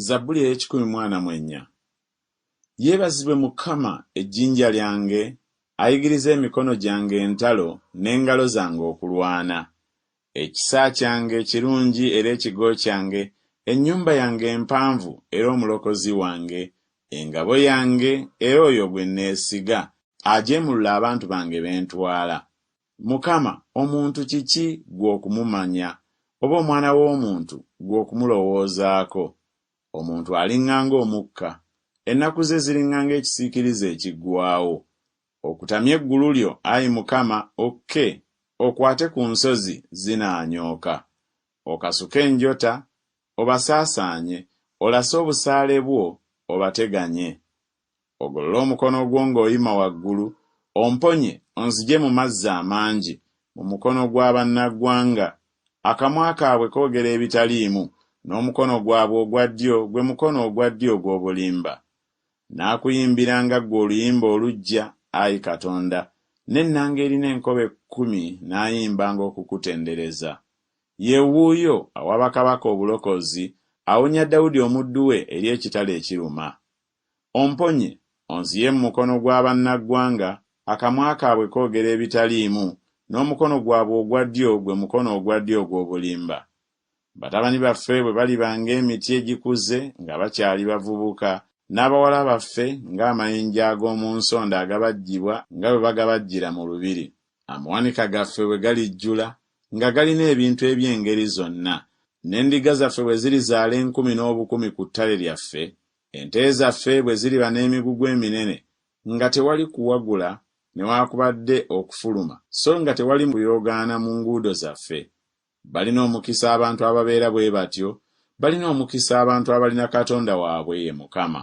Zabbuli ey'ekikumi Yeebazibwe Mukama ejjinja lyange, ayigiriza emikono gyange entalo n'engalo zange okulwana. Ekisa kyange ekirungi era ekigo kyange, ennyumba yange empanvu era omulokozi wange, engabo yange era oyo gwe neesiga, ajeemulula abantu bange bentwala. Mukama, omuntu kiki gwe okumumanya, oba omwana w'omuntu gwe okumulowoozaako? Omuntu aliŋŋanga omukka, ennaku ze ziriŋŋanga ekisiikirize ekiggwaawo. Okutamya eggulu lyo, Ayi Mukama, okke, okwate ku nsozi zinaanyooka. Okasuke enjota, obasaasaanye, olase obusaale bwo, obateganye. Ogolole omukono gwo ng'oyima waggulu, omponye onzigye mu mazzi amangi, mu mukono gw'abannaggwanga. Akamwa kaabwe koogera ebitaliimu, n'omukono gwabwe ogwa ddyo gwe mukono ogwa ddyo ogw'obulimba. Naakuyimbiranga ggwe oluyimba oluggya, Ayi Katonda, n'ennanga erina enkobe 10 naayimbanga okukutendereza. Ye wuuyo awa bakabaka obulokozi, awonya Dawudi omuddu we eri ekitala ekiruma. Omponye onziye mu mukono gw'abannaggwanga, akamwa kaabwe koogera ebitaliimu, n'omukono gwabwe ogwa ddyo gwe mukono ogwa ddyo ogw'obulimba. Batabani baffe bwe baliba ng'emiti egikuze nga bakyali bavubuka, n'abawala baffe ng'amayinja ag'omu nsonda agabajjibwa nga bwe bagabajjira mu lubiri. Amawanika gaffe bwe galijjula nga galina ebintu eby'engeri zonna, n'endiga zaffe bwe zirizaala 10,000 ku ttale lyaffe, ente zaffe bwe ziriba n'emigugu eminene, nga tewali kuwagula newaakubadde okufuluma, so nga tewali kuyoogaana mu nguudo zaffe. Balina omukisa abantu ababeera bwe batyo, balina omukisa abantu abalina Katonda waabwe ye Mukama.